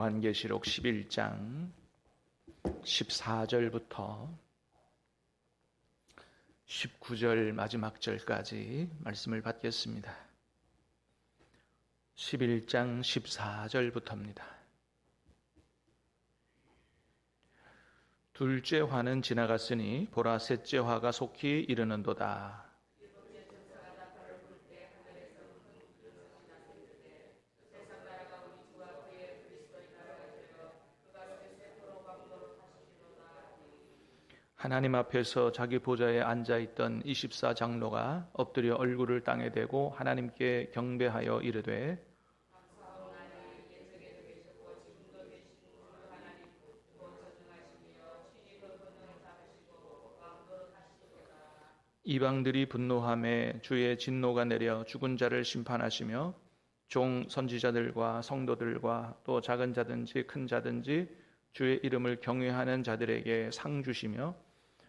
요한계시록 11장 14절부터 19절 마지막 절까지 말씀을 받겠습니다. 11장 14절부터입니다. 둘째 화는 지나갔으니 보라 셋째 화가 속히 이르는도다. 하나님 앞에서 자기 보좌에 앉아있던 24장로가 엎드려 얼굴을 땅에 대고 하나님께 경배하여 이르되 이방들이 분노하매 주의 진노가 내려 죽은 자를 심판하시며 종 선지자들과 성도들과 또 작은 자든지 큰 자든지 주의 이름을 경외하는 자들에게 상 주시며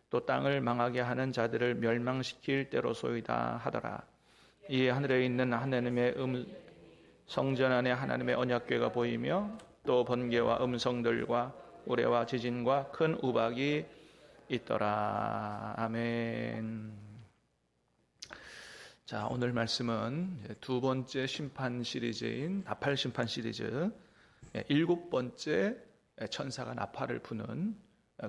또 땅을 망하게 하는 자들을 멸망시킬 때로소이다 하더라. 이에 하늘에 있는 하나님의 성전 안에 하나님의 언약궤가 보이며 또 번개와 음성들과 우레와 지진과 큰 우박이 있더라. 아멘. 자, 오늘 말씀은 두 번째 심판 시리즈인 나팔 심판 시리즈 7번째 천사가 나팔을 부는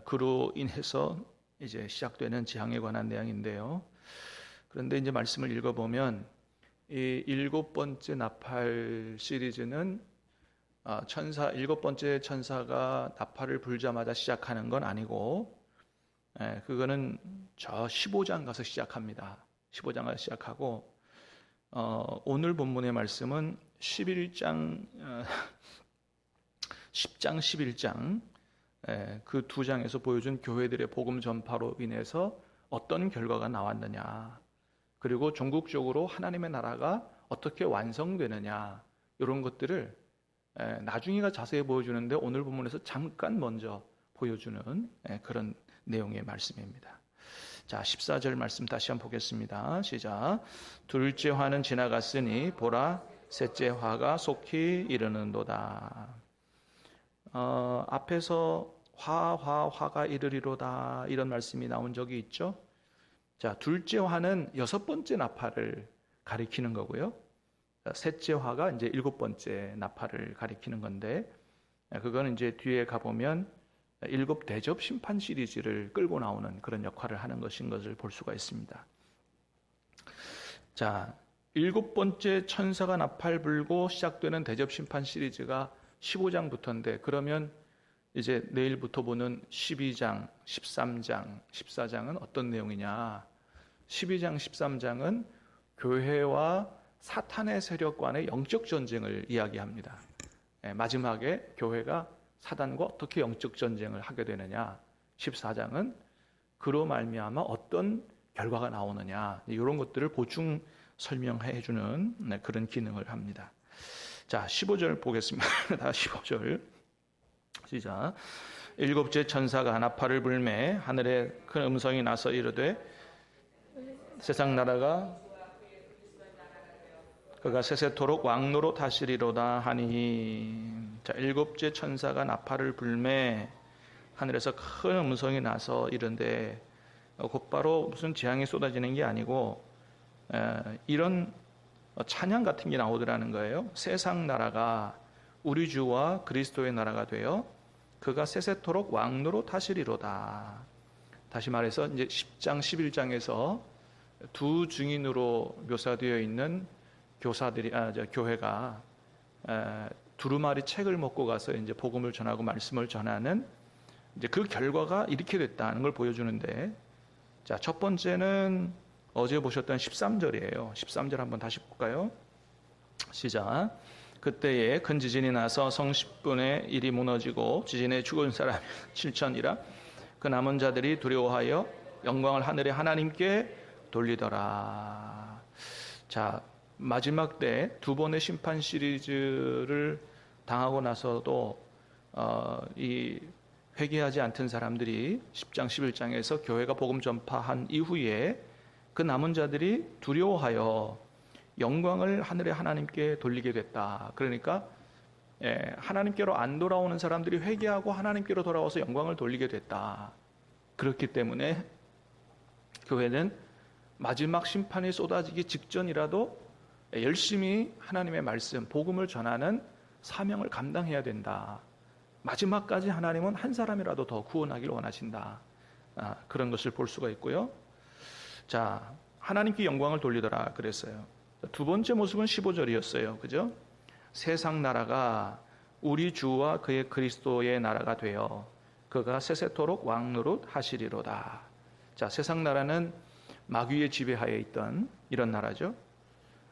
그로 인해서 이제 시작되는 재앙에 관한 내용인데요. 그런데 이제 말씀을 읽어보면 이 7번째 나팔 시리즈는 7번째 천사가 나팔을 불자마자 시작하는 건 아니고 그거는 저 15장 가서 시작합니다. 15장 가서 시작하고 오늘 본문의 말씀은 10장 11장 그 두 장에서 보여준 교회들의 복음 전파로 인해서 어떤 결과가 나왔느냐, 그리고 종국적으로 하나님의 나라가 어떻게 완성되느냐, 이런 것들을 나중에가 자세히 보여주는데 오늘 본문에서 잠깐 먼저 보여주는 그런 내용의 말씀입니다. 자, 14절 말씀 다시 한번 보겠습니다. 시작. 둘째 화는 지나갔으니 보라 셋째 화가 속히 이르는도다. 앞에서 화가 이르리로다 이런 말씀이 나온 적이 있죠. 자, 둘째 화는 6번째 나팔을 가리키는 거고요. 셋째 화가 이제 7번째 나팔을 가리키는 건데, 그거는 이제 뒤에 가보면 7대접 심판 시리즈를 끌고 나오는 그런 역할을 하는 것인 것을 볼 수가 있습니다. 자, 7번째 천사가 나팔 불고 시작되는 대접 심판 시리즈가 15장부터인데, 그러면 이제 내일부터 보는 12장, 13장, 14장은 어떤 내용이냐? 12장, 13장은 교회와 사탄의 세력 간의 영적 전쟁을 이야기합니다. 마지막에 교회가 사단과 어떻게 영적 전쟁을 하게 되느냐? 14장은 그로 말미암아 어떤 결과가 나오느냐? 이런 것들을 보충 설명해 주는 그런 기능을 합니다. 자, 15절 보겠습니다. 다 15절. 시작. 일곱째 천사가 나팔을 불매 하늘에 큰 음성이 나서 이르되 세상 나라가 그가 세세토록 왕노로 다스리로다 하니. 자, 일곱째 천사가 나팔을 불매 하늘에서 큰 음성이 나서 이른데 곧바로 무슨 재앙이 쏟아지는 게 아니고 이런 찬양 같은 게 나오더라는 거예요. 세상 나라가 우리 주와 그리스도의 나라가 되어 그가 세세토록 왕노로 다스리로다. 다시 말해서 이제 10장 11장에서 두 증인으로 묘사되어 있는 교회가 두루마리 책을 먹고 가서 이제 복음을 전하고 말씀을 전하는 이제 그 결과가 이렇게 됐다는 걸 보여주는데, 자, 첫 번째는 어제 보셨던 13절이에요. 13절 한번 다시 볼까요? 시작. 그때에 큰 지진이 나서 성 10분의 1이 무너지고 지진에 죽은 사람이 7천이라 그 남은 자들이 두려워하여 영광을 하늘의 하나님께 돌리더라. 자, 마지막 때 두 번의 심판 시리즈를 당하고 나서도 이 회개하지 않던 사람들이 10장 11장에서 교회가 복음 전파한 이후에 그 남은 자들이 두려워하여 영광을 하늘의 하나님께 돌리게 됐다. 그러니까 하나님께로 안 돌아오는 사람들이 회개하고 하나님께로 돌아와서 영광을 돌리게 됐다. 그렇기 때문에 교회는 마지막 심판이 쏟아지기 직전이라도 열심히 하나님의 말씀, 복음을 전하는 사명을 감당해야 된다. 마지막까지 하나님은 한 사람이라도 더 구원하기를 원하신다. 그런 것을 볼 수가 있고요. 자, 하나님께 영광을 돌리더라 그랬어요. 두 번째 모습은 15절이었어요. 그죠? 세상 나라가 우리 주와 그의 그리스도의 나라가 되어 그가 세세토록 왕노릇 하시리로다. 자, 세상 나라는 마귀의 지배하에 있던 이런 나라죠.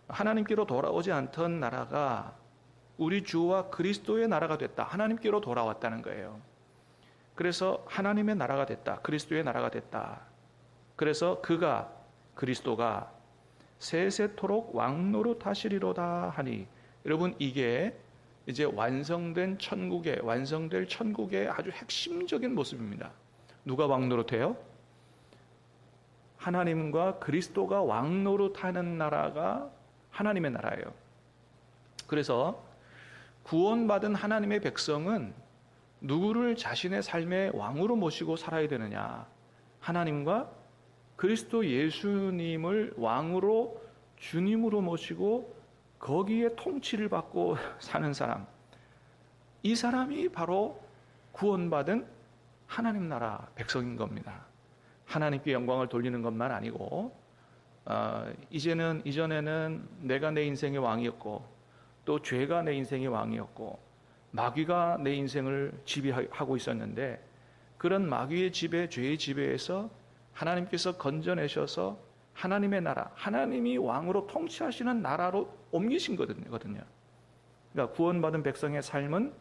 하나님께로 돌아오지 않던 나라가 우리 주와 그리스도의 나라가 됐다. 하나님께로 돌아왔다는 거예요. 그래서 하나님의 나라가 됐다. 그리스도의 나라가 됐다. 그래서 그리스도가 세세토록 왕노릇 하시리로다 하니, 여러분, 이게 이제 완성될 천국의 아주 핵심적인 모습입니다. 누가 왕노릇해요? 하나님과 그리스도가 왕노릇하는 나라가 하나님의 나라예요. 그래서 구원받은 하나님의 백성은 누구를 자신의 삶의 왕으로 모시고 살아야 되느냐? 하나님과 그리스도 예수님을 왕으로, 주님으로 모시고 거기에 통치를 받고 사는 사람, 이 사람이 바로 구원받은 하나님 나라 백성인 겁니다. 하나님께 영광을 돌리는 것만 아니고, 이전에는 내가 내 인생의 왕이었고, 또 죄가 내 인생의 왕이었고, 마귀가 내 인생을 지배하고 있었는데, 그런 마귀의 지배, 죄의 지배에서 하나님께서 건져내셔서 하나님의 나라, 하나님이 왕으로 통치하시는 나라로 옮기신 거거든요. 그러니까 구원받은 백성의 삶은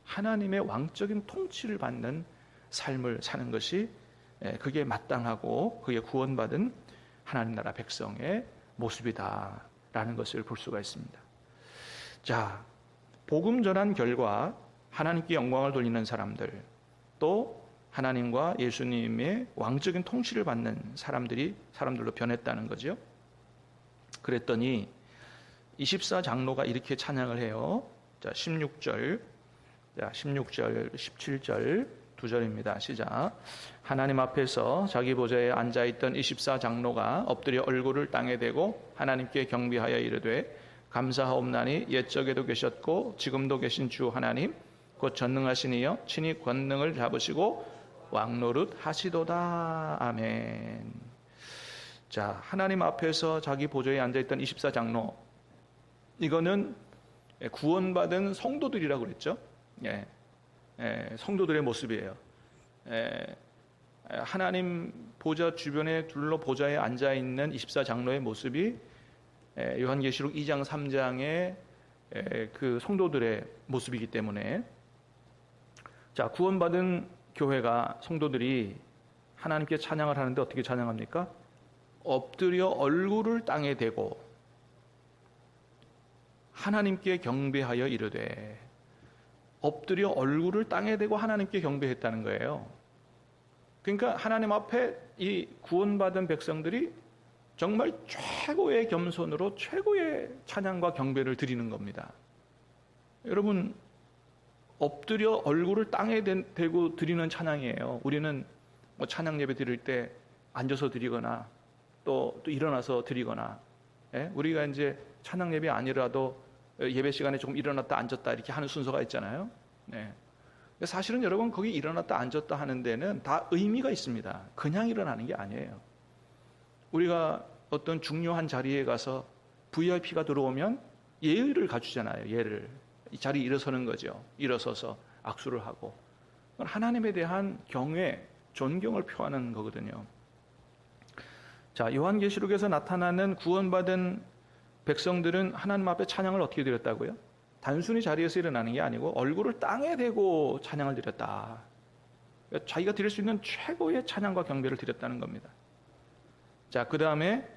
하나님의 왕적인 통치를 받는 삶을 사는 것이, 그게 마땅하고 그게 구원받은 하나님 나라 백성의 모습이다라는 것을 볼 수가 있습니다. 자, 복음 전한 결과 하나님께 영광을 돌리는 사람들, 또 하나님과 예수님의 왕적인 통치를 받는 사람들로 변했다는 거죠. 그랬더니 24장로가 이렇게 찬양을 해요. 자, 16절, 17절 두 절입니다. 시작. 하나님 앞에서 자기 보좌에 앉아있던 24장로가 엎드려 얼굴을 땅에 대고 하나님께 경배하여 이르되, 감사하옵나니 옛적에도 계셨고 지금도 계신 주 하나님 곧 전능하신 이여 친히 권능을 잡으시고 왕노릇 하시도다. 아멘. 자, 하나님 앞에서 자기 보좌에 앉아있던 24장로, 이거는 구원받은 성도들이라고 그랬죠. 성도들의 모습이에요. 하나님 보좌 주변에 둘러 보좌에 앉아있는 24장로의 모습이 요한계시록 2장 3장의 그 성도들의 모습이기 때문에, 자, 구원받은 교회가, 성도들이 하나님께 찬양을 하는데 어떻게 찬양합니까? 엎드려 얼굴을 땅에 대고 하나님께 경배하여 이르되, 엎드려 얼굴을 땅에 대고 하나님께 경배했다는 거예요. 그러니까 하나님 앞에 이 구원받은 백성들이 정말 최고의 겸손으로 최고의 찬양과 경배를 드리는 겁니다. 여러분, 엎드려 얼굴을 땅에 대고 드리는 찬양이에요. 우리는 뭐 찬양 예배 드릴 때 앉아서 드리거나 또 일어나서 드리거나, 우리가 이제 찬양 예배 아니라도 예배 시간에 조금 일어났다 앉았다 이렇게 하는 순서가 있잖아요. 사실은 여러분, 거기 일어났다 앉았다 하는 데는 다 의미가 있습니다. 그냥 일어나는 게 아니에요. 우리가 어떤 중요한 자리에 가서 VIP가 들어오면 예의를 갖추잖아요. 예를. 이 자리에 일어서는 거죠. 일어서서 악수를 하고. 하나님에 대한 경외, 존경을 표하는 거거든요. 자, 요한계시록에서 나타나는 구원받은 백성들은 하나님 앞에 찬양을 어떻게 드렸다고요? 단순히 자리에서 일어나는 게 아니고 얼굴을 땅에 대고 찬양을 드렸다. 그러니까 자기가 드릴 수 있는 최고의 찬양과 경배를 드렸다는 겁니다. 자, 그 다음에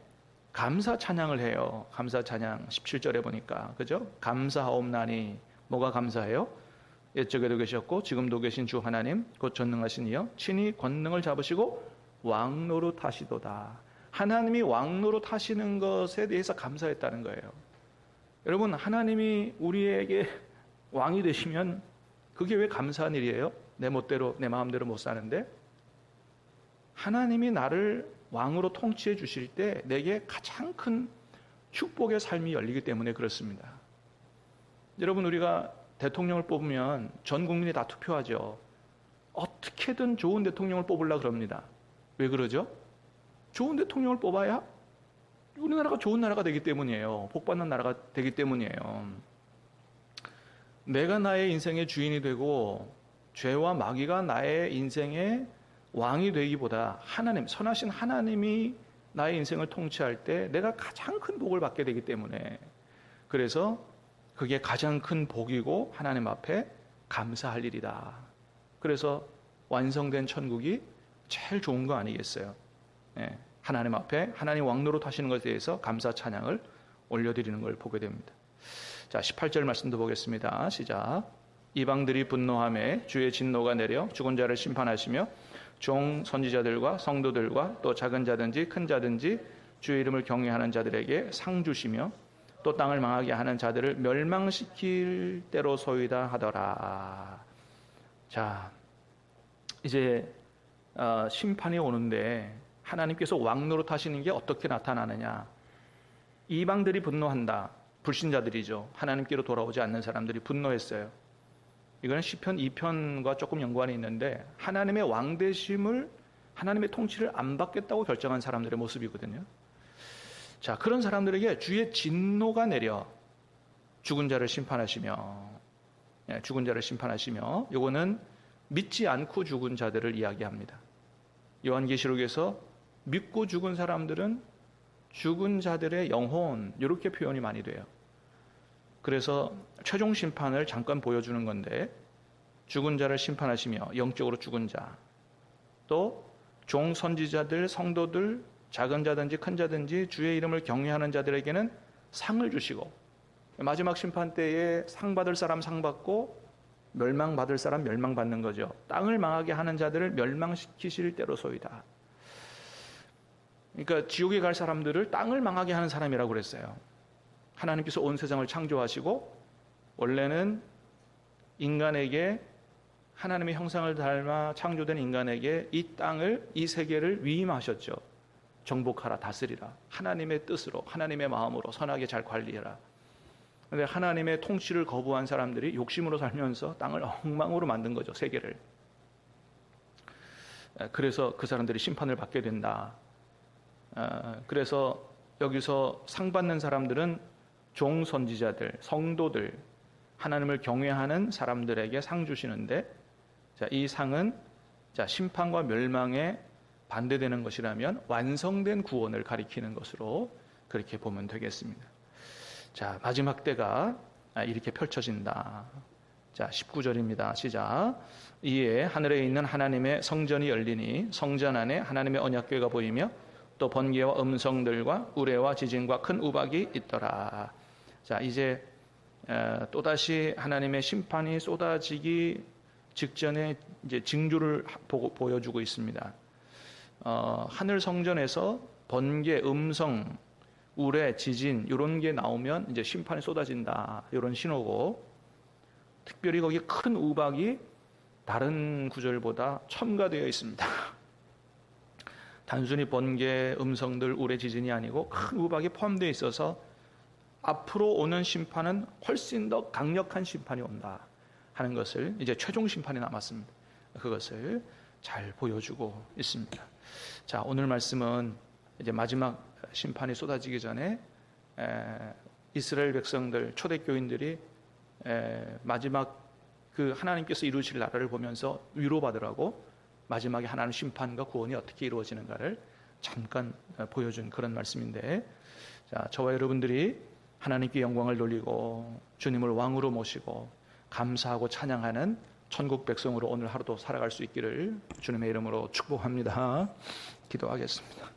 감사 찬양을 해요. 감사 찬양 17절에 보니까, 그죠? 감사하옵나니, 뭐가 감사해요? 옛적에도 계셨고 지금도 계신 주 하나님 곧 전능하신 이여 친히 권능을 잡으시고 왕노릇 하시도다. 하나님이 왕노릇 하시는 것에 대해서 감사했다는 거예요. 여러분, 하나님이 우리에게 왕이 되시면 그게 왜 감사한 일이에요? 내 멋대로 내 마음대로 못 사는데 하나님이 나를 왕으로 통치해 주실 때 내게 가장 큰 축복의 삶이 열리기 때문에 그렇습니다. 여러분, 우리가 대통령을 뽑으면 전 국민이 다 투표하죠. 어떻게든 좋은 대통령을 뽑으려고 그럽니다. 왜 그러죠? 좋은 대통령을 뽑아야 우리나라가 좋은 나라가 되기 때문이에요. 복받는 나라가 되기 때문이에요. 내가 나의 인생의 주인이 되고 죄와 마귀가 나의 인생의 왕이 되기보다 하나님, 선하신 하나님이 나의 인생을 통치할 때 내가 가장 큰 복을 받게 되기 때문에, 그래서 그게 가장 큰 복이고 하나님 앞에 감사할 일이다. 그래서 완성된 천국이 제일 좋은 거 아니겠어요? 예, 하나님 앞에 하나님 왕노릇 하시는 것에 대해서 감사 찬양을 올려드리는 걸 보게 됩니다. 자, 18절 말씀도 보겠습니다. 시작. 이방들이 분노하며 주의 진노가 내려 죽은 자를 심판하시며 종 선지자들과 성도들과 또 작은 자든지 큰 자든지 주의 이름을 경외하는 자들에게 상 주시며 또 땅을 망하게 하는 자들을 멸망시킬 때로소이다 하더라. 자, 이제 심판이 오는데 하나님께서 왕노릇 하시는 게 어떻게 나타나느냐. 이방들이 분노한다. 불신자들이죠. 하나님께로 돌아오지 않는 사람들이 분노했어요. 이거는 시편 2편과 조금 연관이 있는데 하나님의 왕되심을, 하나님의 통치를 안 받겠다고 결정한 사람들의 모습이거든요. 자, 그런 사람들에게 주의 진노가 내려 죽은 자를 심판하시며, 죽은 자를 심판하시며, 요거는 믿지 않고 죽은 자들을 이야기합니다. 요한계시록에서 믿고 죽은 사람들은 죽은 자들의 영혼, 이렇게 표현이 많이 돼요. 그래서 최종 심판을 잠깐 보여주는 건데, 죽은 자를 심판하시며 영적으로 죽은 자, 또 종 선지자들, 성도들, 작은 자든지 큰 자든지 주의 이름을 경외하는 자들에게는 상을 주시고, 마지막 심판 때에 상 받을 사람 상 받고 멸망 받을 사람 멸망 받는 거죠. 땅을 망하게 하는 자들을 멸망시키실 때로소이다. 그러니까 지옥에 갈 사람들을 땅을 망하게 하는 사람이라고 그랬어요. 하나님께서 온 세상을 창조하시고 원래는 인간에게, 하나님의 형상을 닮아 창조된 인간에게 이 땅을, 이 세계를 위임하셨죠. 정복하라, 다스리라. 하나님의 뜻으로, 하나님의 마음으로 선하게 잘 관리해라. 그런데 하나님의 통치를 거부한 사람들이 욕심으로 살면서 땅을 엉망으로 만든 거죠, 세계를. 그래서 그 사람들이 심판을 받게 된다. 그래서 여기서 상 받는 사람들은 종 선지자들, 성도들, 하나님을 경외하는 사람들에게 상 주시는데, 자, 이 상은 자, 심판과 멸망에 반대되는 것이라면 완성된 구원을 가리키는 것으로 그렇게 보면 되겠습니다. 자, 마지막 때가 이렇게 펼쳐진다. 자, 19절입니다. 시작. 이에 하늘에 있는 하나님의 성전이 열리니 성전 안에 하나님의 언약궤가 보이며 또 번개와 음성들과 우레와 지진과 큰 우박이 있더라. 자, 이제 또다시 하나님의 심판이 쏟아지기 직전에 이제 징조를 보여주고 있습니다. 하늘 성전에서 번개, 음성, 우레, 지진 이런 게 나오면 이제 심판이 쏟아진다, 이런 신호고, 특별히 거기 큰 우박이 다른 구절보다 첨가되어 있습니다. 단순히 번개, 음성들, 우레, 지진이 아니고 큰 우박이 포함되어 있어서 앞으로 오는 심판은 훨씬 더 강력한 심판이 온다 하는 것을, 이제 최종 심판이 남았습니다. 그것을 잘 보여주고 있습니다. 자, 오늘 말씀은 이제 마지막 심판이 쏟아지기 전에 이스라엘 백성들, 초대교인들이 마지막 그 하나님께서 이루실 나라를 보면서 위로받으라고 마지막에 하나님 심판과 구원이 어떻게 이루어지는가를 잠깐 보여준 그런 말씀인데, 자, 저와 여러분들이 하나님께 영광을 돌리고 주님을 왕으로 모시고 감사하고 찬양하는 천국 백성으로 오늘 하루도 살아갈 수 있기를 주님의 이름으로 축복합니다. 기도하겠습니다.